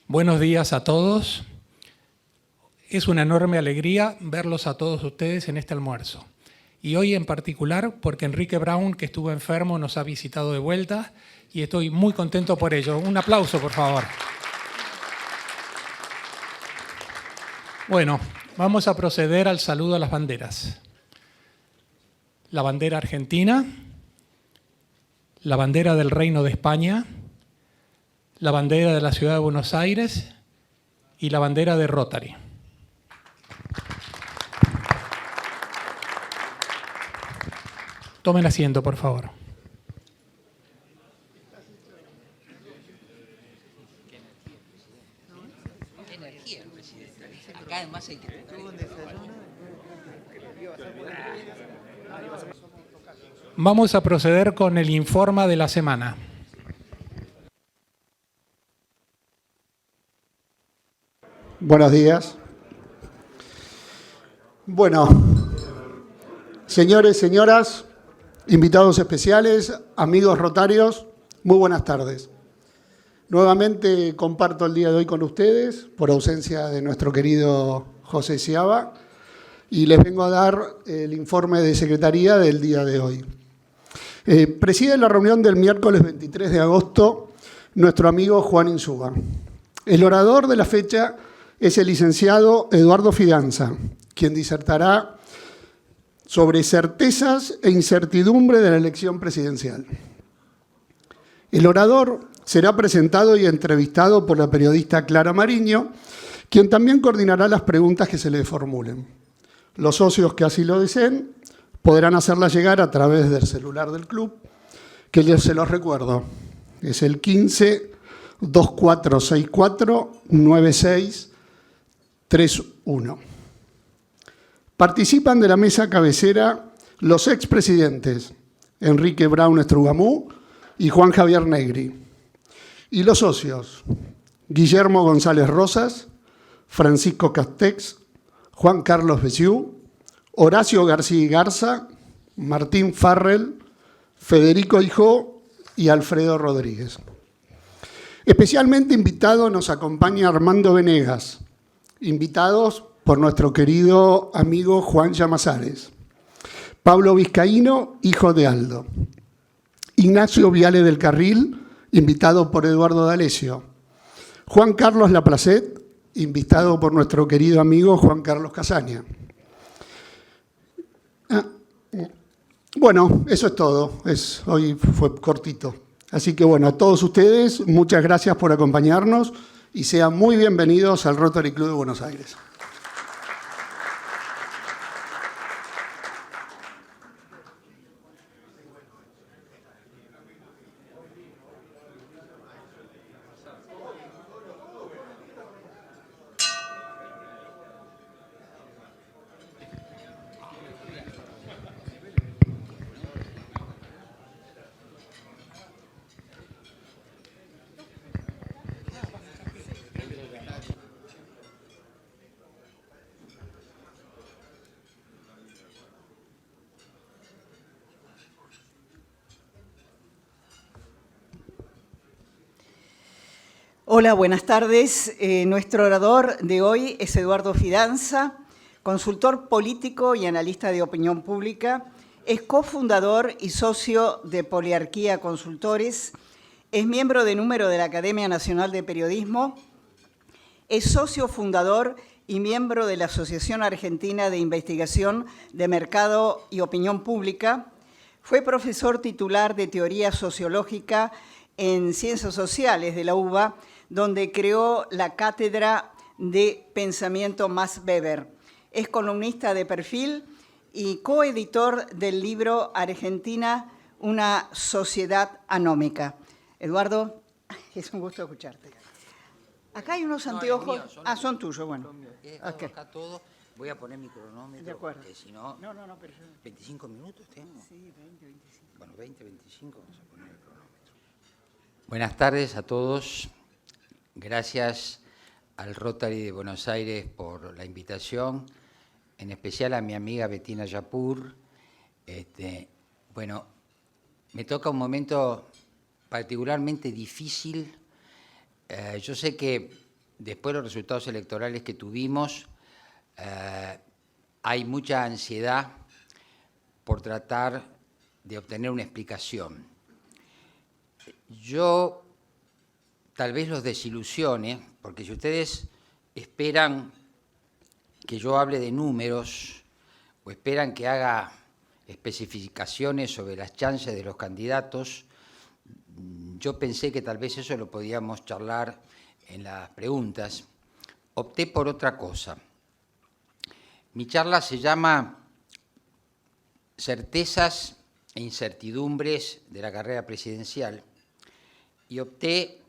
Buenos días a todos. Es una enorme alegría verlos a todos ustedes en este almuerzo. Y hoy en particular porque Enrique Braun, que estuvo enfermo, nos ha visitado de vuelta y estoy muy contento por ello. Un aplauso, por favor. Bueno, vamos a proceder al saludo a las banderas. La bandera argentina, la bandera del Reino de España, la bandera de la Ciudad de Buenos Aires y la bandera de Rotary. Tomen asiento, por favor. ¿Qué energía, presidente? Acá además hay que tocar. Vamos a proceder con el informe de la semana. Buenos días. Bueno, señores, señoras, invitados especiales, amigos rotarios, muy buenas tardes. Nuevamente comparto el día de hoy con ustedes, por ausencia de nuestro querido José Ciaba, y les vengo a dar el informe de secretaría del día de hoy. Preside la reunión del miércoles 23 de agosto nuestro amigo Juan Insúa. El orador de la fecha es el licenciado Eduardo Fidanza, quien disertará sobre certezas e incertidumbre de la elección presidencial. El orador será presentado y entrevistado por la periodista Clara Mariño, quien también coordinará las preguntas que se le formulen. Los socios que así lo deseen podrán hacerlas llegar a través del celular del club, que se los recuerdo, es el 15 2464 9631. Participan de la mesa cabecera los expresidentes Enrique Braun Estrugamú y Juan Javier Negri. Y los socios Guillermo González Rosas, Francisco Castex, Juan Carlos Besiú, Horacio García Garza, Martín Farrell, Federico Hijó y Alfredo Rodríguez. Especialmente invitado nos acompaña Armando Venegas, invitados por nuestro querido amigo Juan Llamazares, Pablo Vizcaíno, hijo de Aldo, Ignacio Viale del Carril, invitado por Eduardo D'Alessio, Juan Carlos Laplacet, invitado por nuestro querido amigo Juan Carlos Casaña. Bueno, eso es todo. Hoy fue cortito. Así que bueno, a todos ustedes, muchas gracias por acompañarnos y sean muy bienvenidos al Rotary Club de Buenos Aires. Hola, buenas tardes. Nuestro orador de hoy es Eduardo Fidanza, consultor político y analista de opinión pública, es cofundador y socio de Poliarquía Consultores, es miembro de número de la Academia Nacional de Periodismo, es socio fundador y miembro de la Asociación Argentina de Investigación de Mercado y Opinión Pública, fue profesor titular de Teoría Sociológica en Ciencias Sociales de la UBA, donde creó la Cátedra de Pensamiento Max Weber. Es columnista de perfil y coeditor del libro Argentina, una sociedad anómica. Eduardo, es un gusto escucharte. Acá hay unos anteojos. Míos, son tuyos, bueno. Okay. Acá todo. Voy a poner mi cronómetro, De acuerdo. porque si no... No, pero yo... 25 minutos tengo. Sí, 20, 25. Bueno, 20, 25, vamos a poner el cronómetro. Buenas tardes a todos. Gracias al Rotary de Buenos Aires por la invitación, en especial a mi amiga Bettina Yapur. Bueno, me toca un momento particularmente difícil. Yo sé que después de los resultados electorales que tuvimos, hay mucha ansiedad por tratar de obtener una explicación. Yo tal vez los desilusione, porque si ustedes esperan que yo hable de números o esperan que haga especificaciones sobre las chances de los candidatos, yo pensé que tal vez eso lo podíamos charlar en las preguntas. Opté por otra cosa. Mi charla se llama Certezas e incertidumbres de la carrera presidencial y opté,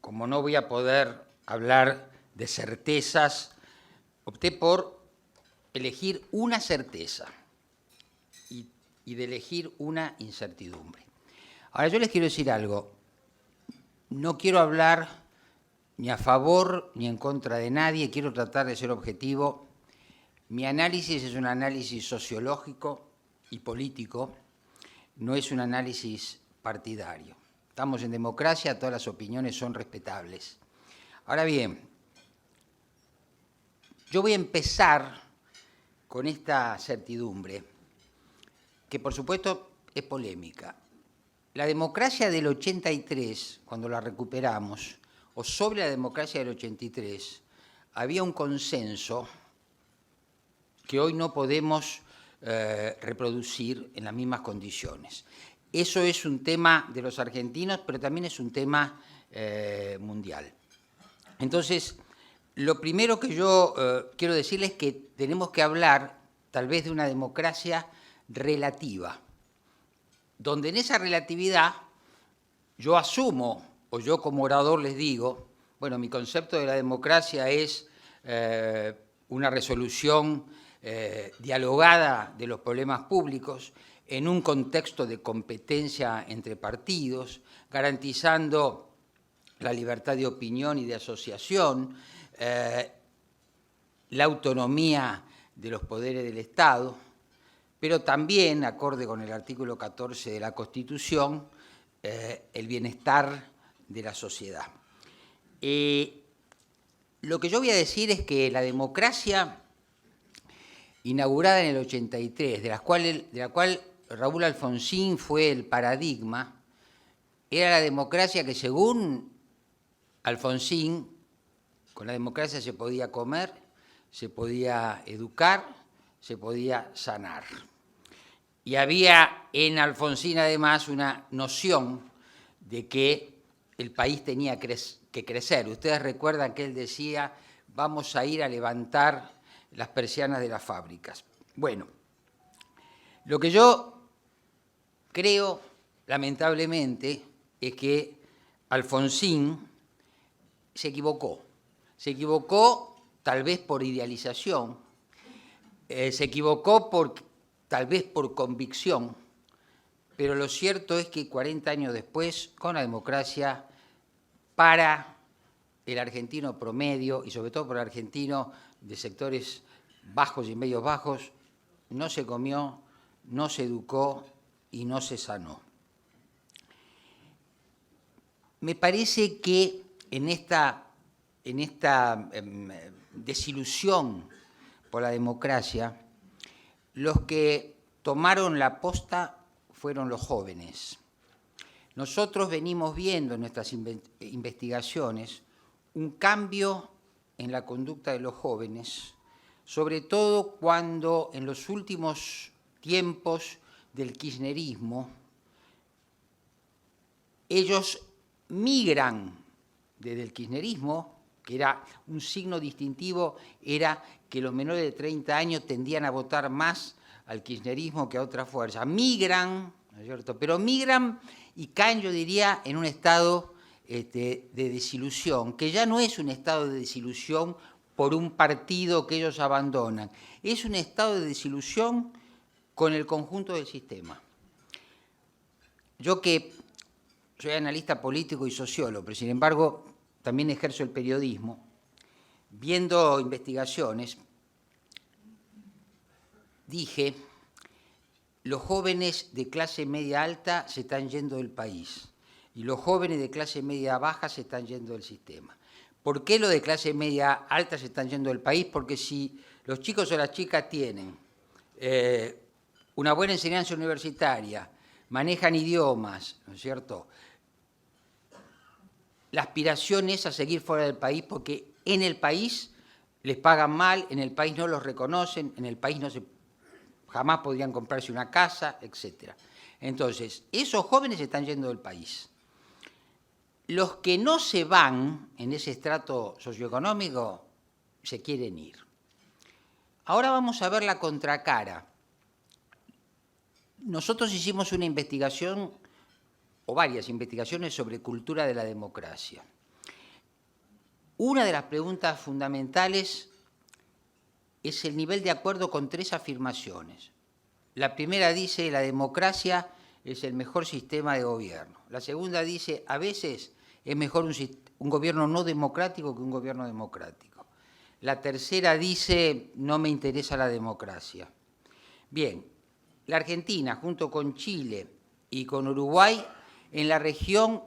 como no voy a poder hablar de certezas, opté por elegir una certeza y de elegir una incertidumbre. Ahora, yo les quiero decir algo. No quiero hablar ni a favor ni en contra de nadie, quiero tratar de ser objetivo. Mi análisis es un análisis sociológico y político, no es un análisis partidario. Estamos en democracia, todas las opiniones son respetables. Ahora bien, yo voy a empezar con esta certidumbre, que por supuesto es polémica. La democracia del 83, cuando la recuperamos, o sobre la democracia del 83, había un consenso que hoy no podemos reproducir en las mismas condiciones. Eso es un tema de los argentinos, pero también es un tema mundial. Entonces, lo primero que yo quiero decirles es que tenemos que hablar tal vez de una democracia relativa, donde en esa relatividad yo asumo, o yo como orador les digo, bueno, mi concepto de la democracia es una resolución dialogada de los problemas públicos en un contexto de competencia entre partidos, garantizando la libertad de opinión y de asociación, la autonomía de los poderes del Estado, pero también, acorde con el artículo 14 de la Constitución, el bienestar de la sociedad. Lo que yo voy a decir es que la democracia inaugurada en el 83, de la cual Raúl Alfonsín fue el paradigma, era la democracia que, según Alfonsín, con la democracia se podía comer, se podía educar, se podía sanar. Y había en Alfonsín además una noción de que el país tenía que crecer. Ustedes recuerdan que él decía, vamos a ir a levantar las persianas de las fábricas. Bueno, lo que yo creo, lamentablemente, es que Alfonsín se equivocó. Se equivocó tal vez por idealización, se equivocó tal vez por convicción, pero lo cierto es que 40 años después, con la democracia, para el argentino promedio, y sobre todo para el argentino de sectores bajos y medios bajos, no se comió, no se educó y no se sanó. Me parece que en esta desilusión por la democracia, los que tomaron la posta fueron los jóvenes. Nosotros venimos viendo en nuestras investigaciones un cambio en la conducta de los jóvenes, sobre todo cuando en los últimos tiempos del kirchnerismo ellos migran desde el kirchnerismo, que era un signo distintivo, era que los menores de 30 años tendían a votar más al kirchnerismo que a otra fuerza. Migran, ¿no es cierto? Pero migran y caen, yo diría, en un estado de desilusión, que ya no es un estado de desilusión por un partido que ellos abandonan. Es un estado de desilusión con el conjunto del sistema. Yo que soy analista político y sociólogo, pero sin embargo también ejerzo el periodismo, viendo investigaciones, dije, los jóvenes de clase media alta se están yendo del país y los jóvenes de clase media baja se están yendo del sistema. ¿Por qué los de clase media alta se están yendo del país? Porque si los chicos o las chicas tienen una buena enseñanza universitaria, manejan idiomas, ¿no es cierto?, la aspiración es a seguir fuera del país porque en el país les pagan mal, en el país no los reconocen, en el país jamás podrían comprarse una casa, etc. Entonces, esos jóvenes se están yendo del país. Los que no se van en ese estrato socioeconómico se quieren ir. Ahora vamos a ver la contracara. Nosotros hicimos una investigación, o varias investigaciones, sobre cultura de la democracia. Una de las preguntas fundamentales es el nivel de acuerdo con 3 afirmaciones. La primera dice, la democracia es el mejor sistema de gobierno. La segunda dice, a veces es mejor un gobierno no democrático que un gobierno democrático. La tercera dice, no me interesa la democracia. Bien, la Argentina, junto con Chile y con Uruguay, en la región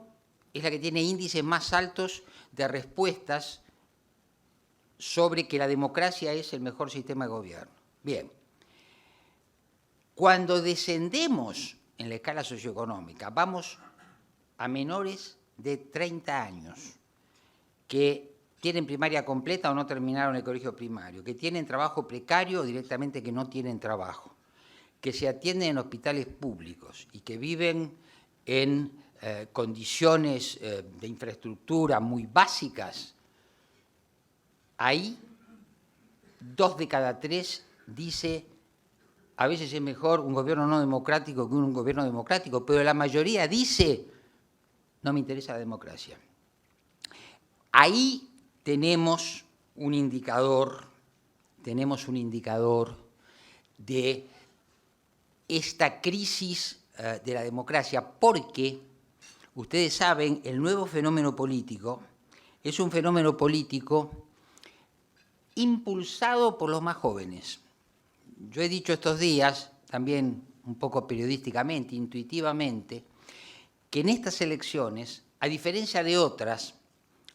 es la que tiene índices más altos de respuestas sobre que la democracia es el mejor sistema de gobierno. Bien, cuando descendemos en la escala socioeconómica, vamos a menores de 30 años que tienen primaria completa o no terminaron el colegio primario, que tienen trabajo precario o directamente que no tienen trabajo, que se atienden en hospitales públicos y que viven en condiciones de infraestructura muy básicas. Ahí 2 de cada 3 dice, a veces es mejor un gobierno no democrático que un gobierno democrático, pero la mayoría dice, no me interesa la democracia. Ahí tenemos un indicador de esta crisis de la democracia, porque, ustedes saben, el nuevo fenómeno político es un fenómeno político impulsado por los más jóvenes. Yo he dicho estos días, también un poco periodísticamente, intuitivamente, que en estas elecciones, a diferencia de otras,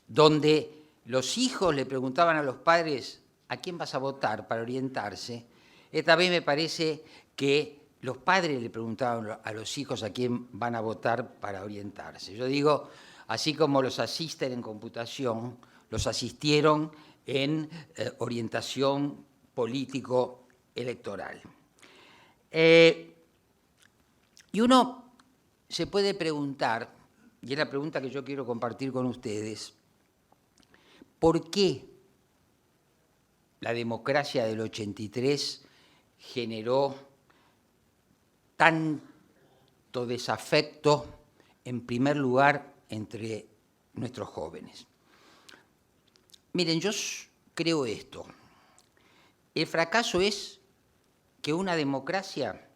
donde los hijos le preguntaban a los padres a quién vas a votar para orientarse, esta vez me parece que los padres le preguntaban a los hijos a quién van a votar para orientarse. Yo digo, así como los asisten en computación, los asistieron en orientación político-electoral. Y uno se puede preguntar, y es la pregunta que yo quiero compartir con ustedes, ¿por qué la democracia del 83 generó tanto desafecto, en primer lugar, entre nuestros jóvenes? Miren, yo creo esto. El fracaso es que una democracia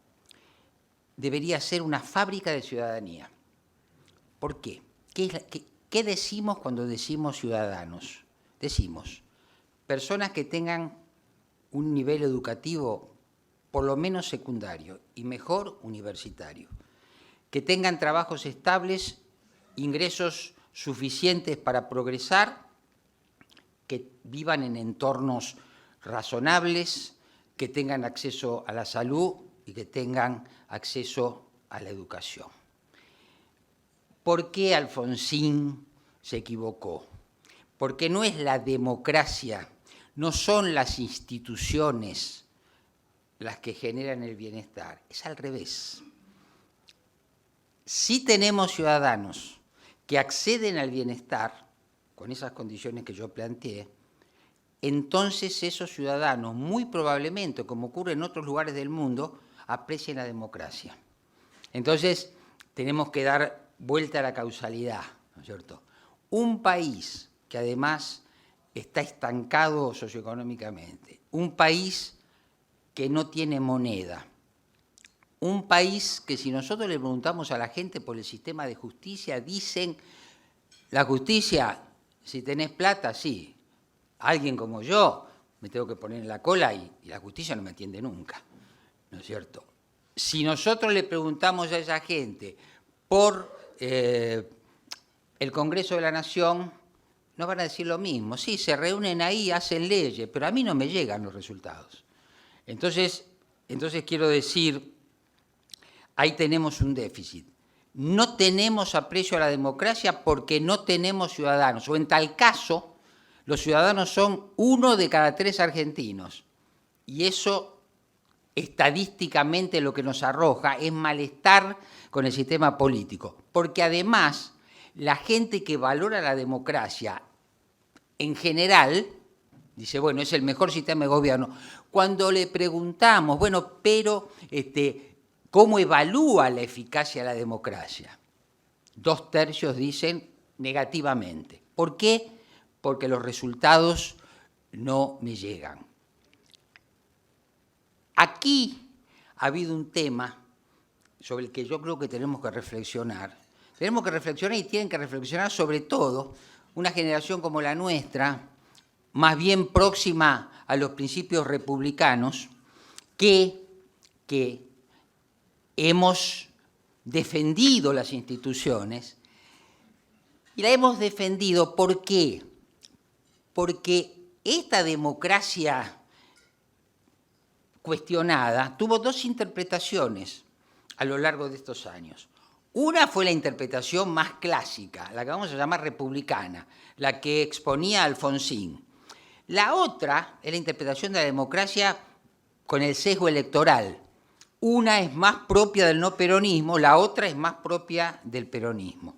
debería ser una fábrica de ciudadanía. ¿Por qué? ¿Qué decimos cuando decimos ciudadanos? Decimos personas que tengan un nivel educativo por lo menos secundario y mejor universitario, que tengan trabajos estables, ingresos suficientes para progresar, que vivan en entornos razonables, que tengan acceso a la salud y que tengan acceso a la educación. ¿Por qué Alfonsín se equivocó? Porque no es la democracia, no son las instituciones las que generan el bienestar, es al revés. Si tenemos ciudadanos que acceden al bienestar, con esas condiciones que yo planteé, entonces esos ciudadanos, muy probablemente, como ocurre en otros lugares del mundo, aprecian la democracia. Entonces, tenemos que dar vuelta a la causalidad, ¿no es cierto? Un país que además está estancado socioeconómicamente, un país que no tiene moneda, un país que si nosotros le preguntamos a la gente por el sistema de justicia, dicen, la justicia, si tenés plata, sí, alguien como yo me tengo que poner en la cola y la justicia no me atiende nunca, ¿no es cierto? Si nosotros le preguntamos a esa gente por el Congreso de la Nación, nos van a decir lo mismo. Sí, se reúnen ahí, hacen leyes, pero a mí no me llegan los resultados. Entonces quiero decir, ahí tenemos un déficit. No tenemos aprecio a la democracia porque no tenemos ciudadanos, o en tal caso, los ciudadanos son 1 de cada 3 argentinos. Y eso, estadísticamente, lo que nos arroja es malestar con el sistema político. Porque además, la gente que valora la democracia, en general, dice, bueno, es el mejor sistema de gobierno. Cuando le preguntamos, bueno, pero ¿cómo evalúa la eficacia de la democracia? 2/3 dicen negativamente. ¿Por qué? Porque los resultados no me llegan. Aquí ha habido un tema sobre el que yo creo que tenemos que reflexionar. Tenemos que reflexionar y tienen que reflexionar sobre todo una generación como la nuestra, más bien próxima a los principios republicanos, que hemos defendido las instituciones. Y la hemos defendido, ¿por qué? Porque esta democracia cuestionada tuvo 2 interpretaciones a lo largo de estos años. Una fue la interpretación más clásica, la que vamos a llamar republicana, la que exponía Alfonsín. La otra es la interpretación de la democracia con el sesgo electoral. Una es más propia del no peronismo, la otra es más propia del peronismo.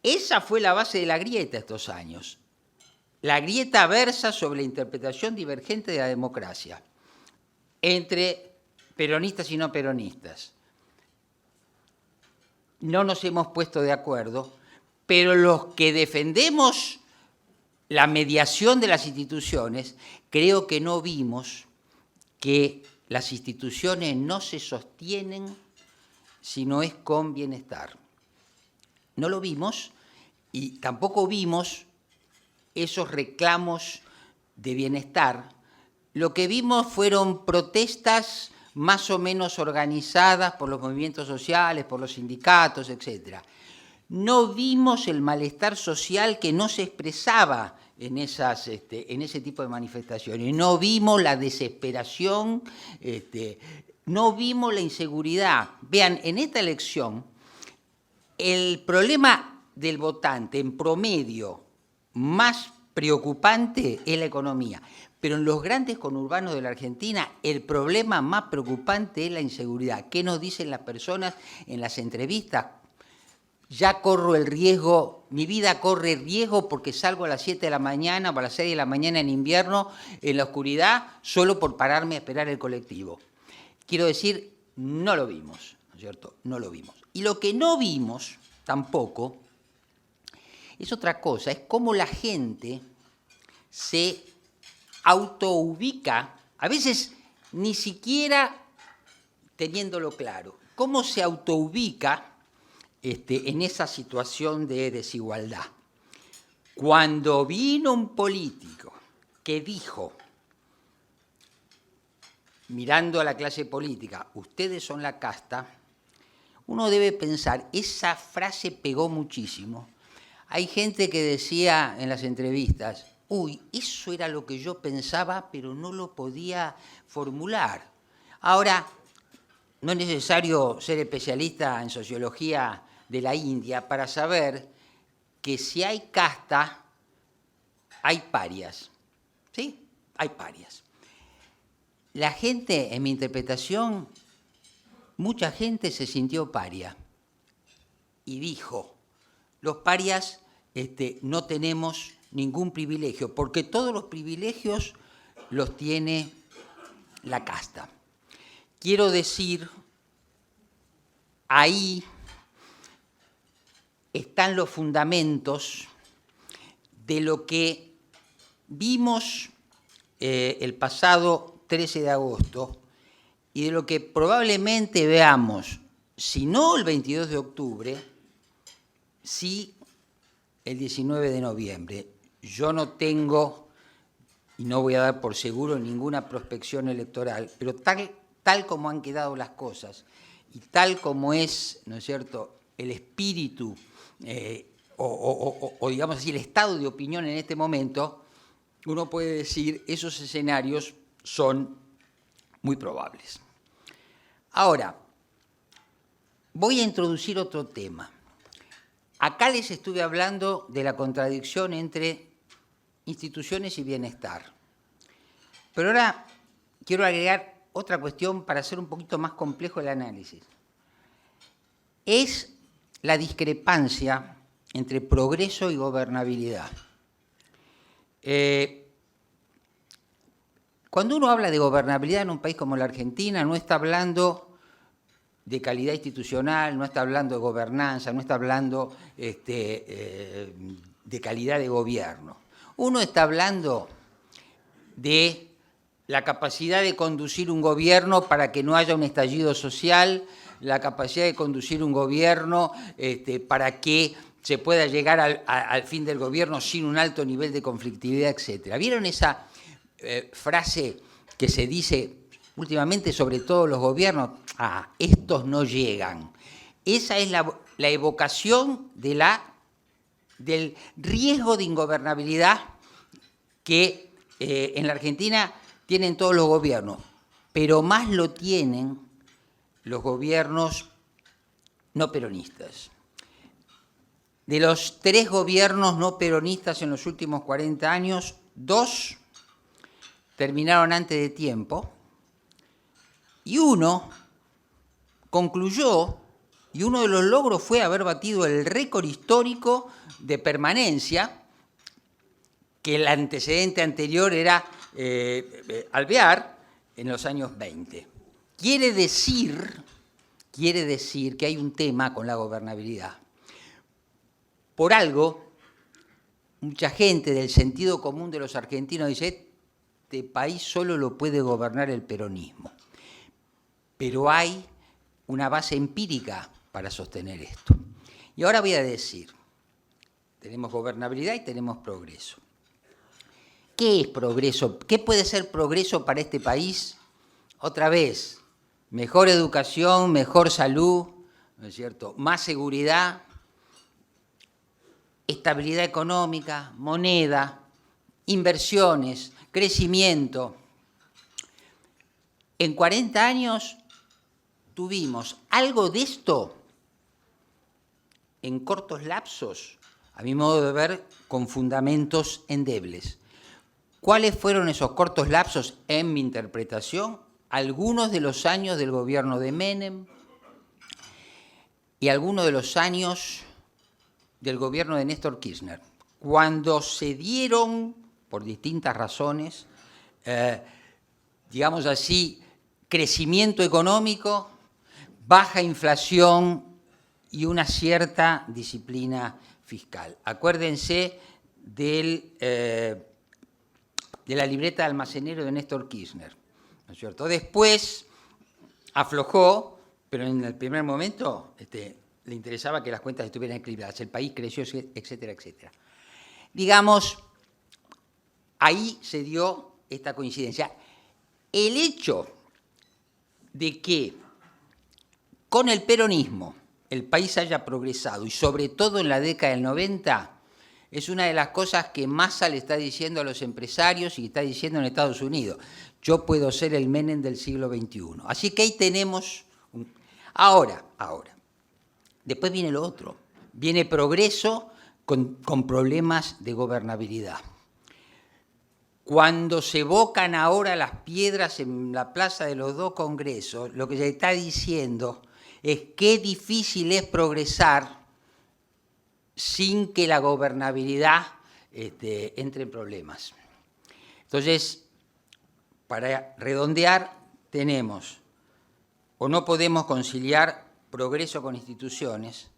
Esa fue la base de la grieta estos años. La grieta versa sobre la interpretación divergente de la democracia entre peronistas y no peronistas. No nos hemos puesto de acuerdo, pero los que defendemos la mediación de las instituciones, creo que no vimos que las instituciones no se sostienen si no es con bienestar. No lo vimos y tampoco vimos esos reclamos de bienestar. Lo que vimos fueron protestas más o menos organizadas por los movimientos sociales, por los sindicatos, etc. No vimos el malestar social que no se expresaba en ese tipo de manifestaciones. No vimos la desesperación, no vimos la inseguridad. Vean, en esta elección, el problema del votante en promedio más preocupante es la economía. Pero en los grandes conurbanos de la Argentina, el problema más preocupante es la inseguridad. ¿Qué nos dicen las personas en las entrevistas? Ya corro el riesgo, mi vida corre riesgo porque salgo a las 7 de la mañana o a las 6 de la mañana en invierno, en la oscuridad, solo por pararme a esperar el colectivo. Quiero decir, no lo vimos, ¿no es cierto? No lo vimos. Y lo que no vimos tampoco es otra cosa, es cómo la gente se autoubica, a veces ni siquiera teniéndolo claro, cómo se autoubica en esa situación de desigualdad. Cuando vino un político que dijo, mirando a la clase política, ustedes son la casta, uno debe pensar, esa frase pegó muchísimo. Hay gente que decía en las entrevistas, uy, eso era lo que yo pensaba, pero no lo podía formular. Ahora, no es necesario ser especialista en sociología de la India para saber que si hay casta, hay parias. ¿Sí? Hay parias. La gente, en mi interpretación, mucha gente se sintió paria y dijo, los parias no tenemos ningún privilegio, porque todos los privilegios los tiene la casta. Quiero decir, ahí están los fundamentos de lo que vimos el pasado 13 de agosto y de lo que probablemente veamos, si no el 22 de octubre, sí el 19 de noviembre. Yo no tengo, y no voy a dar por seguro, ninguna prospección electoral, pero tal como han quedado las cosas y tal como es, ¿no es cierto?, el espíritu o digamos así, el estado de opinión en este momento, uno puede decir esos escenarios son muy probables. Ahora, voy a introducir otro tema. Acá les estuve hablando de la contradicción entre instituciones y bienestar. Pero ahora quiero agregar otra cuestión para hacer un poquito más complejo el análisis. Es la discrepancia entre progreso y gobernabilidad. Cuando uno habla de gobernabilidad en un país como la Argentina, no está hablando de calidad institucional, no está hablando de gobernanza, no está hablando de calidad de gobierno. Uno está hablando de la capacidad de conducir un gobierno para que no haya un estallido social, la capacidad de conducir un gobierno para que se pueda llegar al fin del gobierno sin un alto nivel de conflictividad, etc. ¿Vieron esa frase que se dice últimamente sobre todos los gobiernos? Estos no llegan. Esa es la evocación del riesgo de ingobernabilidad que en la Argentina tienen todos los gobiernos, pero más lo tienen los gobiernos no peronistas. De los 3 gobiernos no peronistas en los últimos 40 años, 2 terminaron antes de tiempo y uno concluyó, y uno de los logros fue haber batido el récord histórico de permanencia, que el antecedente anterior era Alvear en los años 20. Quiere decir que hay un tema con la gobernabilidad. Por algo, mucha gente del sentido común de los argentinos dice, este país solo lo puede gobernar el peronismo. Pero hay una base empírica para sostener esto. Y ahora voy a decir, tenemos gobernabilidad y tenemos progreso. ¿Qué es progreso? ¿Qué puede ser progreso para este país? Otra vez, mejor educación, mejor salud, ¿no es cierto?, más seguridad, estabilidad económica, moneda, inversiones, crecimiento. En 40 años tuvimos algo de esto en cortos lapsos, a mi modo de ver, con fundamentos endebles. ¿Cuáles fueron esos cortos lapsos? En mi interpretación, algunos de los años del gobierno de Menem y algunos de los años del gobierno de Néstor Kirchner, cuando se dieron, por distintas razones, digamos así, crecimiento económico, baja inflación y una cierta disciplina fiscal. Acuérdense de la libreta de almacenero de Néstor Kirchner, ¿no es cierto? Después aflojó, pero en el primer momento le interesaba que las cuentas estuvieran equilibradas, el país creció, etcétera, etcétera. Digamos, ahí se dio esta coincidencia. El hecho de que con el peronismo el país haya progresado, y sobre todo en la década del 90, es una de las cosas que Massa le está diciendo a los empresarios y está diciendo en Estados Unidos. Yo puedo ser el Menem del siglo XXI. Así que ahí tenemos... Ahora, después viene lo otro. Viene progreso con problemas de gobernabilidad. Cuando se evocan ahora las piedras en la plaza de los 2 congresos, lo que se está diciendo es qué difícil es progresar sin que la gobernabilidad entre en problemas. Entonces, para redondear, tenemos, o no podemos conciliar progreso con instituciones,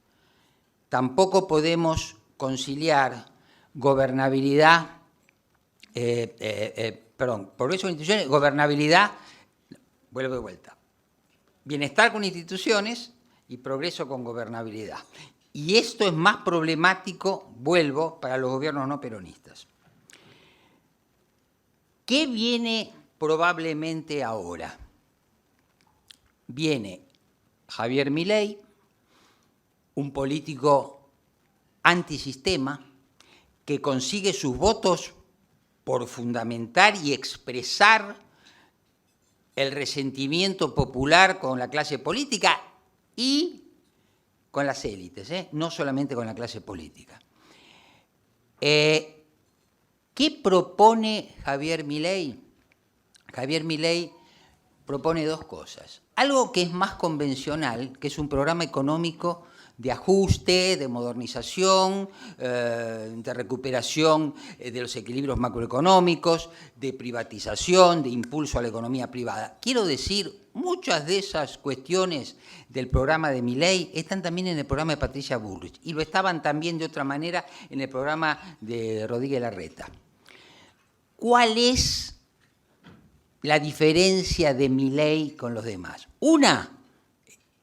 tampoco podemos conciliar gobernabilidad progreso con instituciones, gobernabilidad, vuelvo de vuelta. Bienestar con instituciones y progreso con gobernabilidad. Y esto es más problemático, vuelvo, para los gobiernos no peronistas. ¿Qué viene probablemente ahora? Viene Javier Milei, un político antisistema que consigue sus votos por fundamentar y expresar el resentimiento popular con la clase política y con las élites, no solamente con la clase política. ¿Qué propone Javier Milei? Javier Milei propone dos cosas. Algo que es más convencional, que es un programa económico de ajuste, de modernización, de recuperación de los equilibrios macroeconómicos, de privatización, de impulso a la economía privada. Quiero decir, muchas de esas cuestiones del programa de Milei están también en el programa de Patricia Bullrich y lo estaban también de otra manera en el programa de Rodríguez Larreta. ¿Cuál es la diferencia de Milei con los demás? Una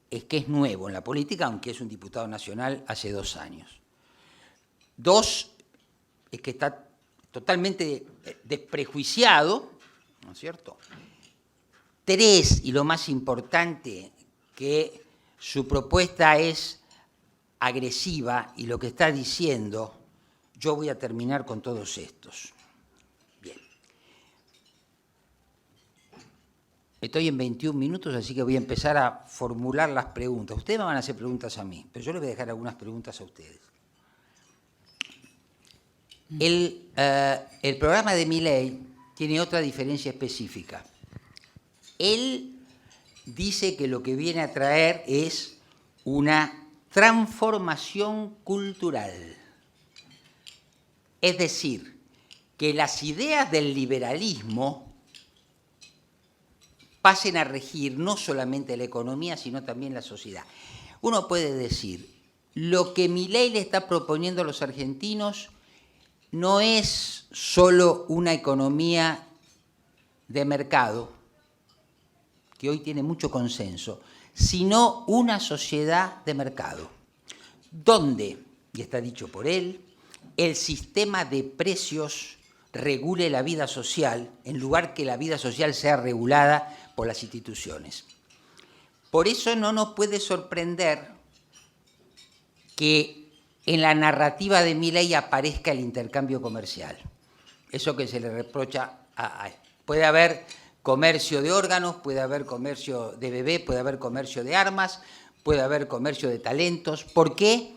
es que es nuevo en la política, aunque es un diputado nacional hace 2 años. 2, es que está totalmente desprejuiciado, ¿no es cierto? 3, y lo más importante, que su propuesta es agresiva y lo que está diciendo, yo voy a terminar con todos estos. Bien. Estoy en 21 minutos, así que voy a empezar a formular las preguntas. Ustedes me van a hacer preguntas a mí, pero yo les voy a dejar algunas preguntas a ustedes. El programa de Milei tiene otra diferencia específica. Él dice que lo que viene a traer es una transformación cultural. Es decir, que las ideas del liberalismo pasen a regir no solamente la economía, sino también la sociedad. Uno puede decir, lo que Milei le está proponiendo a los argentinos no es solo una economía de mercado, que hoy tiene mucho consenso, sino una sociedad de mercado, donde, y está dicho por él, el sistema de precios regule la vida social, en lugar que la vida social sea regulada por las instituciones. Por eso no nos puede sorprender que en la narrativa de Milei aparezca el intercambio comercial. Eso que se le reprocha a él. Puede haber comercio de órganos, puede haber comercio de bebé, puede haber comercio de armas, puede haber comercio de talentos. ¿Por qué?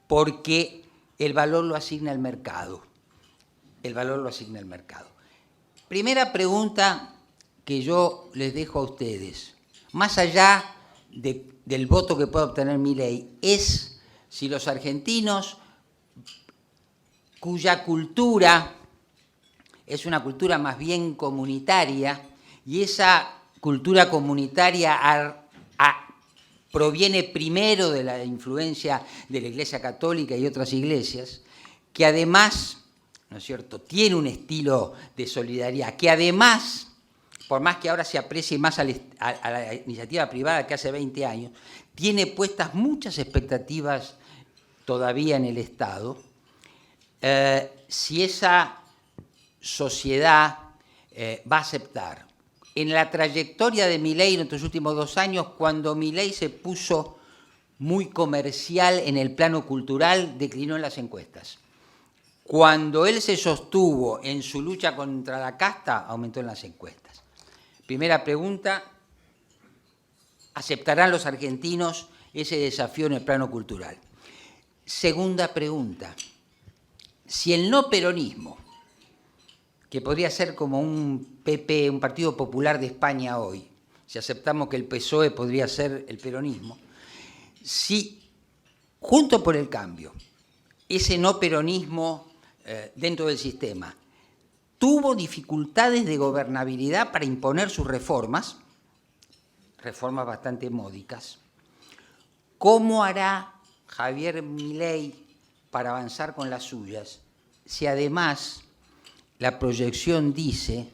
Porque el valor lo asigna el mercado. El valor lo asigna el mercado. Primera pregunta que yo les dejo a ustedes. Más allá del voto que pueda obtener Milei, es si los argentinos, cuya cultura es una cultura más bien comunitaria, y esa cultura comunitaria proviene primero de la influencia de la Iglesia Católica y otras iglesias, que además, ¿no es cierto?, tiene un estilo de solidaridad, que además, por más que ahora se aprecie más a la iniciativa privada que hace 20 años, tiene puestas muchas expectativas todavía en el Estado, si esa sociedad va a aceptar. En la trayectoria de Milei en estos últimos 2 años, cuando Milei se puso muy comercial en el plano cultural, declinó en las encuestas. Cuando él se sostuvo en su lucha contra la casta, aumentó en las encuestas. Primera pregunta, ¿aceptarán los argentinos ese desafío en el plano cultural? Segunda pregunta, si el no peronismo, que podría ser como un PP, un Partido Popular de España hoy, si aceptamos que el PSOE podría ser el peronismo, si junto por el cambio, ese no peronismo dentro del sistema tuvo dificultades de gobernabilidad para imponer sus reformas bastante módicas, ¿cómo hará Javier Milei para avanzar con las suyas si además la proyección dice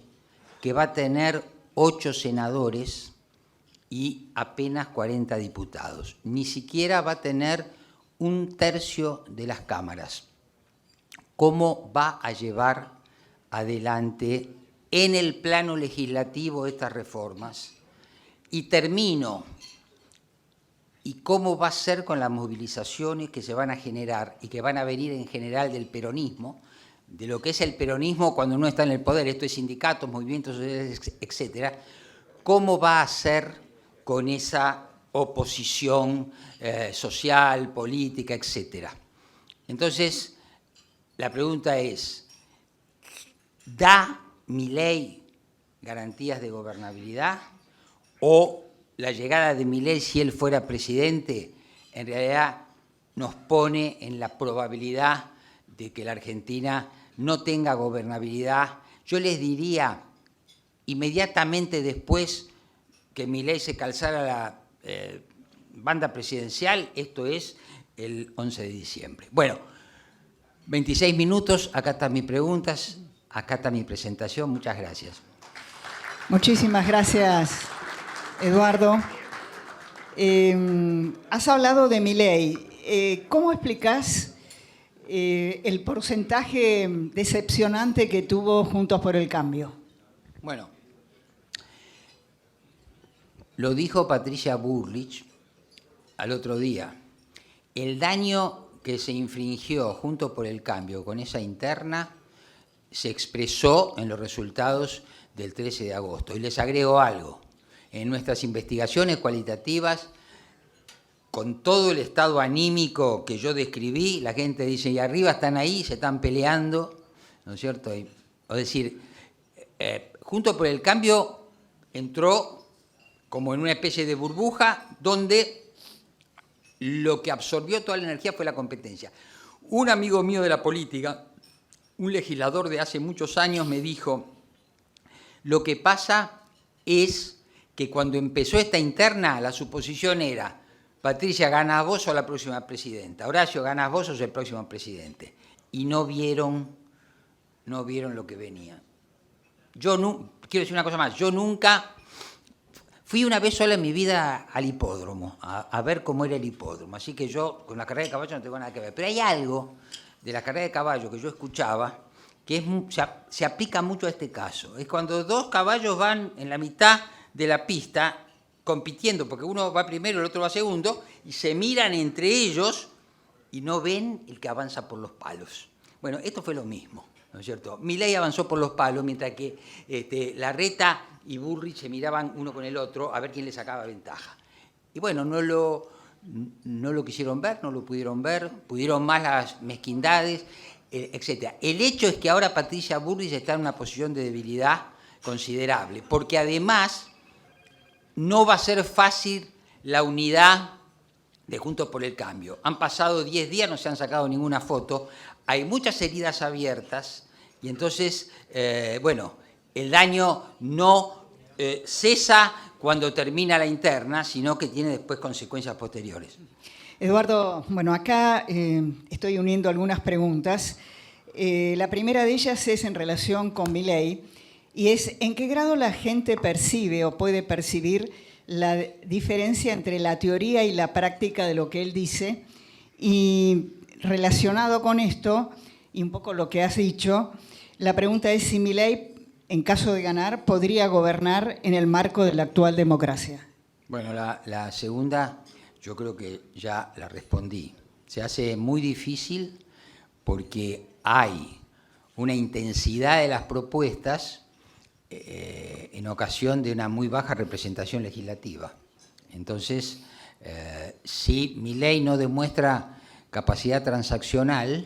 que va a tener 8 senadores y apenas 40 diputados. Ni siquiera va a tener 1/3 de las cámaras. ¿Cómo va a llevar adelante en el plano legislativo estas reformas? Y termino. ¿Y cómo va a ser con las movilizaciones que se van a generar y que van a venir en general del peronismo, de lo que es el peronismo cuando uno está en el poder, esto es sindicatos, movimientos sociales, etcétera? ¿Cómo va a ser con esa oposición social, política, etcétera? Entonces, la pregunta es, ¿da Milei garantías de gobernabilidad? ¿O la llegada de Milei, si él fuera presidente, en realidad nos pone en la probabilidad de que la Argentina no tenga gobernabilidad? Yo les diría, inmediatamente después que Milei se calzara la banda presidencial, esto es el 11 de diciembre. Bueno, 26 minutos, acá están mis preguntas, acá está mi presentación, muchas gracias. Muchísimas gracias, Eduardo. Has hablado de Milei. ¿Cómo explicás el porcentaje decepcionante que tuvo Juntos por el Cambio? Bueno, lo dijo Patricia Bullrich al otro día. El daño que se infringió Juntos por el Cambio con esa interna se expresó en los resultados del 13 de agosto. Y les agrego algo. En nuestras investigaciones cualitativas, con todo el estado anímico que yo describí, la gente dice, y arriba están ahí, se están peleando, ¿no es cierto? Es decir, Juntos por el Cambio entró como en una especie de burbuja donde lo que absorbió toda la energía fue la competencia. Un amigo mío de la política, un legislador de hace muchos años, me dijo, lo que pasa es que cuando empezó esta interna, la suposición era, Patricia, ganas vos o la próxima presidenta, Horacio, ganas vos o el próximo presidente. Y no vieron lo que venía. Yo no, quiero decir una cosa más, yo nunca, fui una vez sola en mi vida al hipódromo, a ver cómo era el hipódromo, así que yo con la carrera de caballo no tengo nada que ver, pero hay algo de la carrera de caballo que yo escuchaba que se aplica mucho a este caso. Es cuando 2 caballos van en la mitad de la pista compitiendo, porque uno va primero, el otro va segundo, y se miran entre ellos y no ven el que avanza por los palos. Bueno, esto fue lo mismo, ¿no es cierto? Milei avanzó por los palos, mientras que Larreta y Bullrich se miraban uno con el otro a ver quién le sacaba ventaja. Y bueno, no lo quisieron ver, no lo pudieron ver, pudieron más las mezquindades, etc. El hecho es que ahora Patricia Bullrich está en una posición de debilidad considerable, porque además no va a ser fácil la unidad de Juntos por el Cambio. Han pasado 10 días, no se han sacado ninguna foto, hay muchas heridas abiertas y entonces, bueno, el daño no cesa cuando termina la interna, sino que tiene después consecuencias posteriores. Eduardo, bueno, acá estoy uniendo algunas preguntas. La primera de ellas es en relación con Milei, y es ¿en qué grado la gente percibe o puede percibir la diferencia entre la teoría y la práctica de lo que él dice? Y relacionado con esto, y un poco lo que has dicho, la pregunta es si Milei, en caso de ganar, podría gobernar en el marco de la actual democracia. Bueno, la segunda yo creo que ya la respondí. Se hace muy difícil porque hay una intensidad de las propuestas en ocasión de una muy baja representación legislativa. Entonces, si Milei no demuestra capacidad transaccional,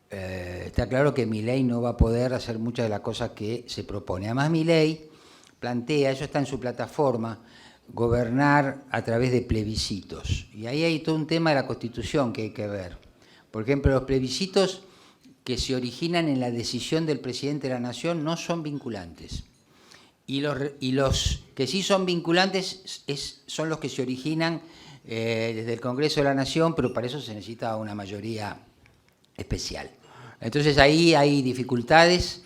está claro que Milei no va a poder hacer muchas de las cosas que se propone. Además, Milei plantea, eso está en su plataforma, gobernar a través de plebiscitos. Y ahí hay todo un tema de la Constitución que hay que ver. Por ejemplo, los plebiscitos que se originan en la decisión del presidente de la Nación no son vinculantes. Y los que sí son vinculantes son los que se originan desde el Congreso de la Nación, pero para eso se necesita una mayoría especial. Entonces ahí hay dificultades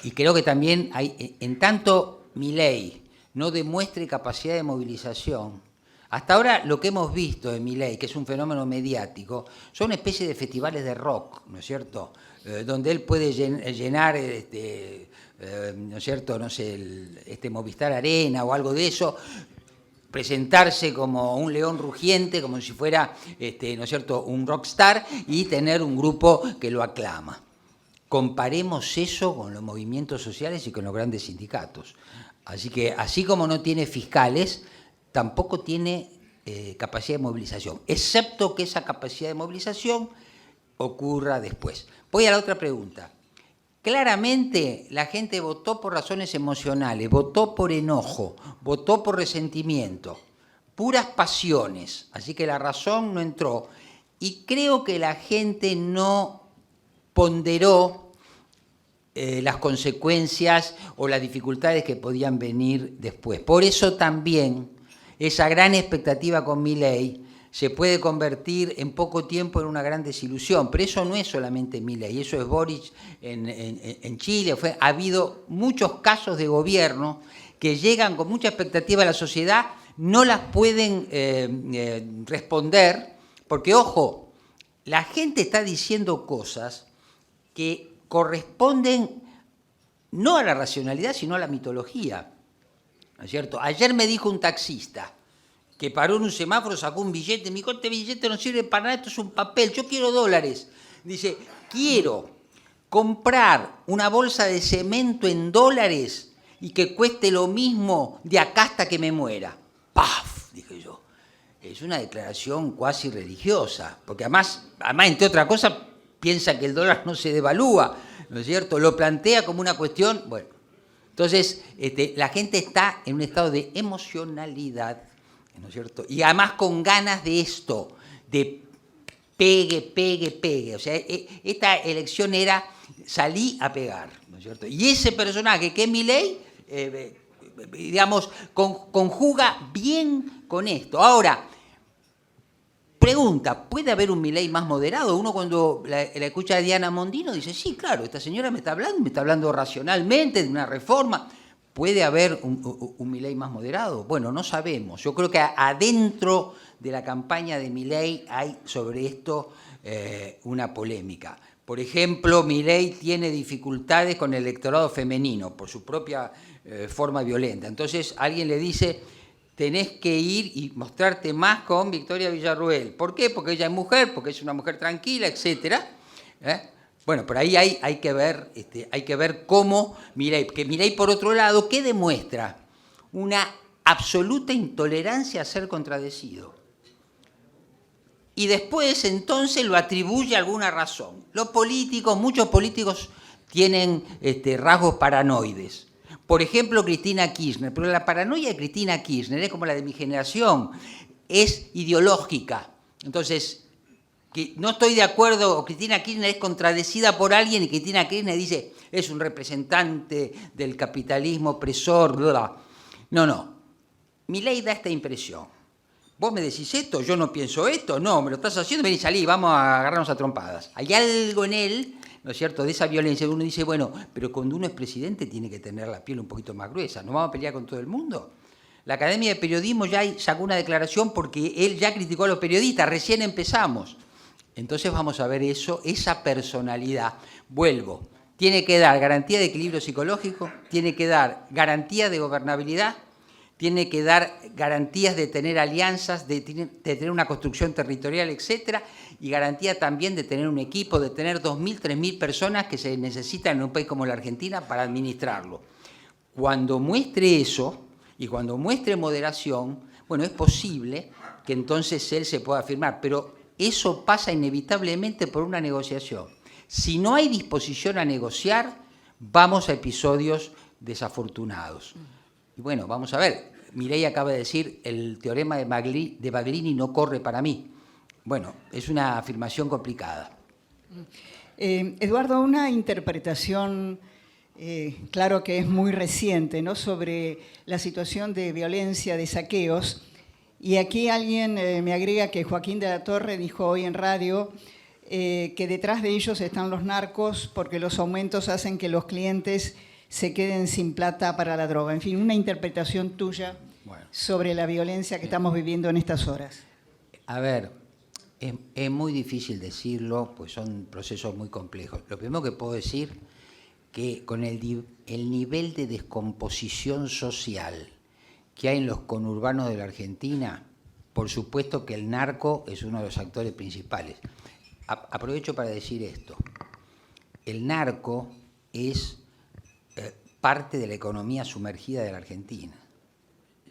y creo que también hay, en tanto Milei no demuestre capacidad de movilización. Hasta ahora lo que hemos visto de Milei, que es un fenómeno mediático, son una especie de festivales de rock, ¿no es cierto?, donde él puede llenar, ¿no es cierto?, no sé, Movistar Arena o algo de eso, presentarse como un león rugiente, como si fuera, ¿no es cierto?, un rockstar, y tener un grupo que lo aclama. Comparemos eso con los movimientos sociales y con los grandes sindicatos. Así que, así como no tiene fiscales, tampoco tiene capacidad de movilización, excepto que esa capacidad de movilización ocurra después. Voy a la otra pregunta. Claramente la gente votó por razones emocionales, votó por enojo, votó por resentimiento, puras pasiones, así que la razón no entró. Y creo que la gente no ponderó las consecuencias o las dificultades que podían venir después. Por eso también esa gran expectativa con Milei se puede convertir en poco tiempo en una gran desilusión, pero eso no es solamente Milei, eso es Boric en Chile. Ha habido muchos casos de gobierno que llegan con mucha expectativa a la sociedad, no las pueden responder, porque, ojo, la gente está diciendo cosas que corresponden no a la racionalidad, sino a la mitología, ¿no es cierto? Ayer me dijo un taxista que paró en un semáforo, sacó un billete, me dijo, este billete no sirve para nada, esto es un papel, yo quiero dólares. Dice, quiero comprar una bolsa de cemento en dólares y que cueste lo mismo de acá hasta que me muera. ¡Paf! Dije yo. Es una declaración cuasi religiosa, porque además, entre otras cosas, piensa que el dólar no se devalúa, ¿no es cierto? Lo plantea como una cuestión, bueno. Entonces, la gente está en un estado de emocionalidad, ¿no es cierto? Y además con ganas de esto, de pegue. O sea, esta elección era salí a pegar, ¿no es cierto? Y ese personaje que es Milei, digamos, conjuga bien con esto. Ahora, pregunta, ¿puede haber un Milei más moderado? Uno cuando la escucha a Diana Mondino dice, sí, claro, esta señora me está hablando racionalmente de una reforma. ¿Puede haber un Milei más moderado? Bueno, no sabemos. Yo creo que adentro de la campaña de Milei hay sobre esto una polémica. Por ejemplo, Milei tiene dificultades con el electorado femenino por su propia forma violenta. Entonces alguien le dice, tenés que ir y mostrarte más con Victoria Villarruel. ¿Por qué? Porque ella es mujer, porque es una mujer tranquila, etcétera. Bueno, por ahí hay que ver cómo Milei, que Milei, por otro lado, ¿qué demuestra? Una absoluta intolerancia a ser contradecido. Y después, entonces, lo atribuye a alguna razón. Los políticos, muchos políticos tienen rasgos paranoides. Por ejemplo, Cristina Kirchner. Pero la paranoia de Cristina Kirchner es como la de mi generación, es ideológica. Entonces, que no estoy de acuerdo, o Cristina Kirchner es contradecida por alguien y Cristina Kirchner dice, es un representante del capitalismo opresor, bla, bla. No. Milei da esta impresión. Vos me decís esto, yo no pienso esto, no, me lo estás haciendo, vení, salí, vamos a agarrarnos a trompadas. Hay algo en él, ¿no es cierto?, de esa violencia. Uno dice, bueno, pero cuando uno es presidente tiene que tener la piel un poquito más gruesa, ¿no vamos a pelear con todo el mundo? La Academia de Periodismo ya sacó una declaración porque él ya criticó a los periodistas, recién empezamos. Entonces vamos a ver eso, esa personalidad. Vuelvo, tiene que dar garantía de equilibrio psicológico, tiene que dar garantía de gobernabilidad, tiene que dar garantías de tener alianzas, de tener una construcción territorial, etcétera, y garantía también de tener un equipo, de tener 2.000, 3.000 personas que se necesitan en un país como la Argentina para administrarlo. Cuando muestre eso y cuando muestre moderación, bueno, es posible que entonces él se pueda afirmar, pero eso pasa inevitablemente por una negociación. Si no hay disposición a negociar, vamos a episodios desafortunados. Y bueno, vamos a ver, Milei acaba de decir, el teorema de Baglini no corre para mí. Bueno, es una afirmación complicada. Eduardo, una interpretación, claro que es muy reciente, ¿no?, sobre la situación de violencia, de saqueos. Y aquí alguien me agrega que Joaquín de la Torre dijo hoy en radio que detrás de ellos están los narcos porque los aumentos hacen que los clientes se queden sin plata para la droga. En fin, una interpretación tuya sobre la violencia que estamos viviendo en estas horas. A ver, es muy difícil decirlo, pues son procesos muy complejos. Lo primero que puedo decir que con el nivel de descomposición social que hay en los conurbanos de la Argentina, por supuesto que el narco es uno de los actores principales. Aprovecho para decir esto. El narco es parte de la economía sumergida de la Argentina.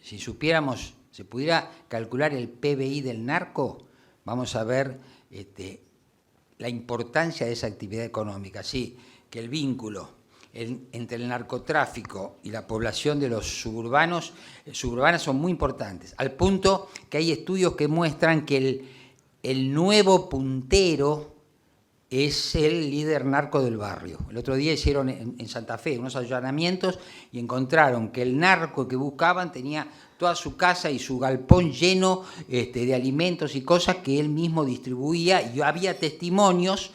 Si supiéramos, se pudiera calcular el PBI del narco, vamos a ver la importancia de esa actividad económica. Sí, que el vínculo entre el narcotráfico y la población de los suburbanas son muy importantes, al punto que hay estudios que muestran que el nuevo puntero es el líder narco del barrio. El otro día hicieron en Santa Fe unos allanamientos y encontraron que el narco que buscaban tenía toda su casa y su galpón lleno de alimentos y cosas que él mismo distribuía, y había testimonios,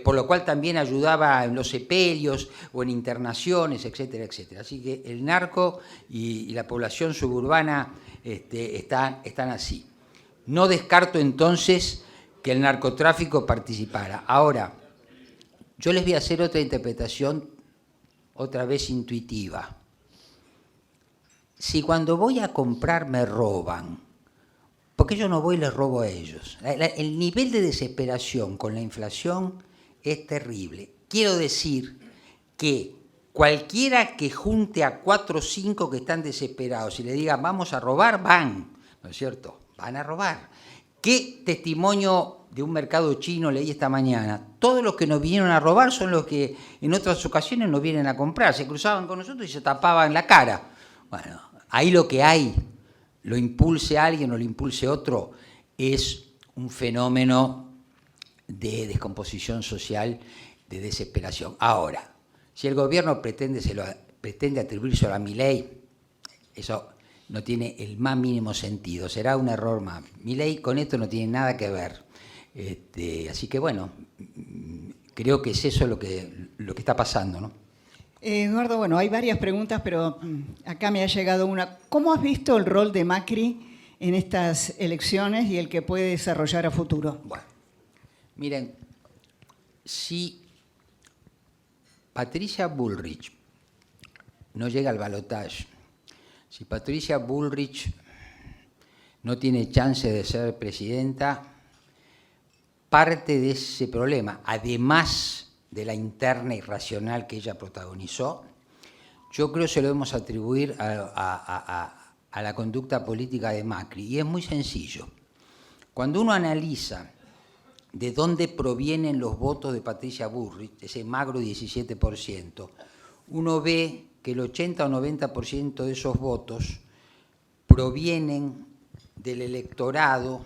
por lo cual también ayudaba en los sepelios o en internaciones, etcétera, etcétera. Así que el narco y la población suburbana están así. No descarto entonces que el narcotráfico participara. Ahora, yo les voy a hacer otra interpretación, otra vez intuitiva. Si cuando voy a comprar me roban, ¿por qué yo no voy y les robo a ellos? El nivel de desesperación con la inflación es terrible. Quiero decir que cualquiera que junte a 4 o 5 que están desesperados y le diga vamos a robar, van, ¿no es cierto? Van a robar. ¿Qué testimonio de un mercado chino leí esta mañana? Todos los que nos vinieron a robar son los que en otras ocasiones nos vienen a comprar. Se cruzaban con nosotros y se tapaban la cara. Bueno, ahí lo que hay, lo impulse alguien o lo impulse otro, es un fenómeno de descomposición social, de desesperación. Ahora, si el gobierno pretende atribuírselo a Milei, eso no tiene el más mínimo sentido, será un error más. Milei con esto no tiene nada que ver. Así que bueno, creo que es eso lo que está pasando, ¿no? Eduardo, bueno, hay varias preguntas, pero acá me ha llegado una. ¿Cómo has visto el rol de Macri en estas elecciones y el que puede desarrollar a futuro? Bueno, miren, si Patricia Bullrich no llega al balotaje, si Patricia Bullrich no tiene chance de ser presidenta, parte de ese problema, además de la interna irracional que ella protagonizó, yo creo que se lo debemos atribuir a la conducta política de Macri. Y es muy sencillo. Cuando uno analiza de dónde provienen los votos de Patricia Bullrich, ese magro 17%, uno ve que el 80 o 90% de esos votos provienen del electorado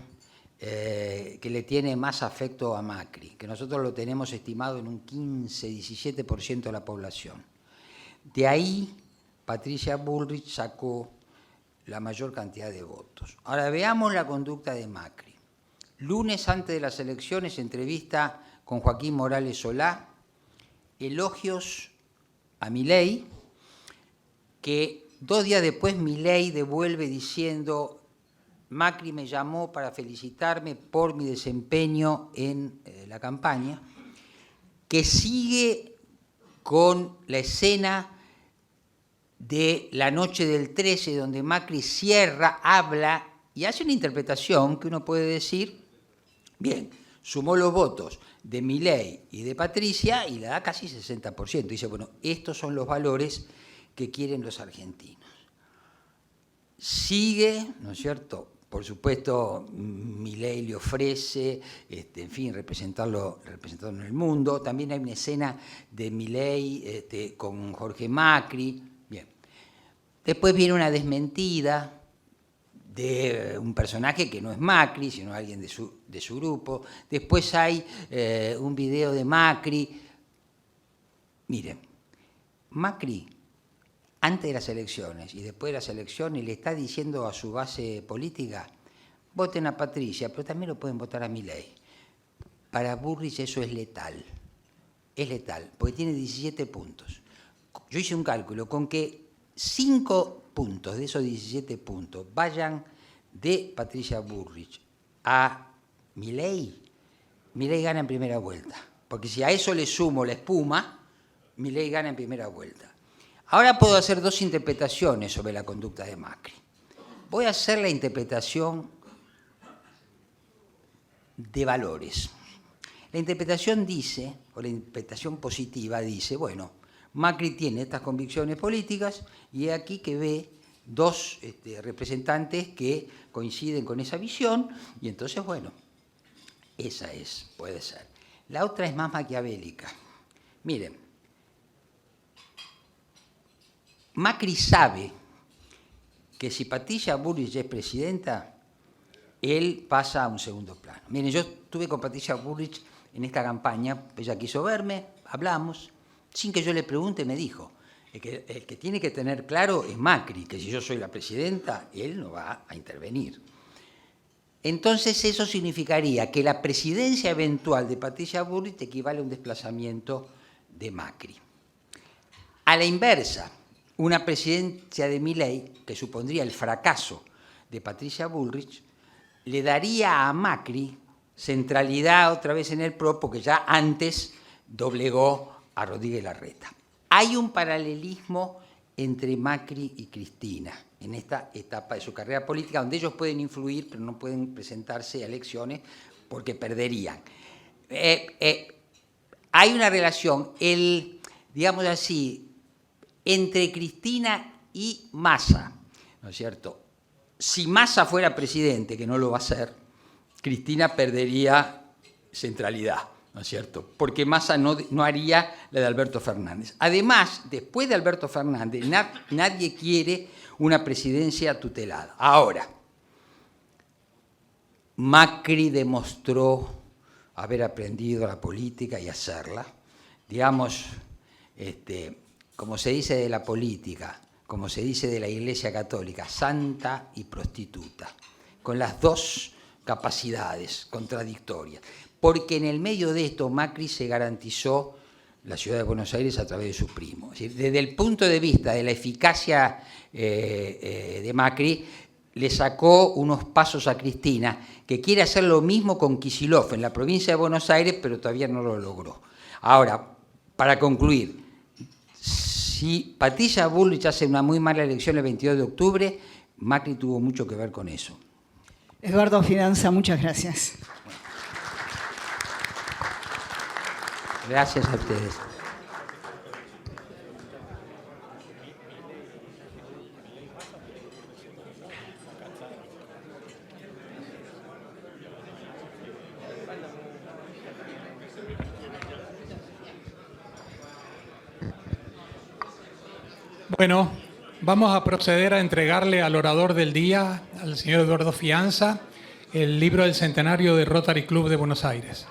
que le tiene más afecto a Macri, que nosotros lo tenemos estimado en un 15-17% de la población. De ahí, Patricia Bullrich sacó la mayor cantidad de votos. Ahora veamos la conducta de Macri. Lunes antes de las elecciones, entrevista con Joaquín Morales Solá, elogios a Milei, que 2 días después Milei devuelve diciendo: Macri me llamó para felicitarme por mi desempeño en la campaña, que sigue con la escena de la noche del 13, donde Macri cierra, habla y hace una interpretación que uno puede decir, bien, sumó los votos de Milei y de Patricia y le da casi 60%. Dice, bueno, estos son los valores que quieren los argentinos. Sigue, ¿no es cierto?, por supuesto, Milei le ofrece, en fin, representarlo en el mundo. También hay una escena de Milei con Jorge Macri. Bien. Después viene una desmentida de un personaje que no es Macri, sino alguien de su grupo. Después hay un video de Macri. Miren, Macri, antes de las elecciones y después de las elecciones, le está diciendo a su base política, voten a Patricia, pero también lo pueden votar a Milei. para Bullrich eso es letal. Es letal, porque tiene 17 puntos. Yo hice un cálculo, con que 5 puntos de esos 17 puntos vayan de Patricia Bullrich a Milei, Milei gana en primera vuelta. Porque si a eso le sumo la espuma, Milei gana en primera vuelta. Ahora puedo hacer dos interpretaciones sobre la conducta de Macri. Voy a hacer la interpretación de valores. La interpretación dice, o la interpretación positiva dice, bueno, Macri tiene estas convicciones políticas y es aquí que ve dos representantes que coinciden con esa visión y entonces, bueno, esa es, puede ser. La otra es más maquiavélica. Miren, Macri sabe que si Patricia Bullrich es presidenta, él pasa a un segundo plano. Miren, yo estuve con Patricia Bullrich en esta campaña, ella quiso verme, hablamos, sin que yo le pregunte me dijo, el que tiene que tener claro es Macri, que si yo soy la presidenta, él no va a intervenir. Entonces eso significaría que la presidencia eventual de Patricia Bullrich equivale a un desplazamiento de Macri. A la inversa, una presidencia de Milei, que supondría el fracaso de Patricia Bullrich, le daría a Macri centralidad otra vez en el PRO, porque ya antes doblegó a Rodríguez Larreta. Hay un paralelismo entre Macri y Cristina en esta etapa de su carrera política, donde ellos pueden influir, pero no pueden presentarse a elecciones porque perderían. Hay una relación, digamos así, entre Cristina y Massa, ¿no es cierto? Si Massa fuera presidente, que no lo va a ser, Cristina perdería centralidad, ¿no es cierto? Porque Massa no haría la de Alberto Fernández. Además, después de Alberto Fernández, nadie quiere una presidencia tutelada. Ahora, Macri demostró haber aprendido la política y hacerla. Digamos, como se dice de la política, como se dice de la Iglesia Católica, santa y prostituta, con las dos capacidades contradictorias. Porque en el medio de esto Macri se garantizó la ciudad de Buenos Aires a través de su primo. Es decir, desde el punto de vista de la eficacia de Macri, le sacó unos pasos a Cristina, que quiere hacer lo mismo con Kicillof en la provincia de Buenos Aires, pero todavía no lo logró. Ahora, para concluir, si Patricia Bullrich hace una muy mala elección el 22 de octubre, Macri tuvo mucho que ver con eso. Eduardo Fidanza, muchas gracias. Gracias a ustedes. Bueno, vamos a proceder a entregarle al orador del día, al señor Eduardo Fidanza, el libro del centenario de Rotary Club de Buenos Aires.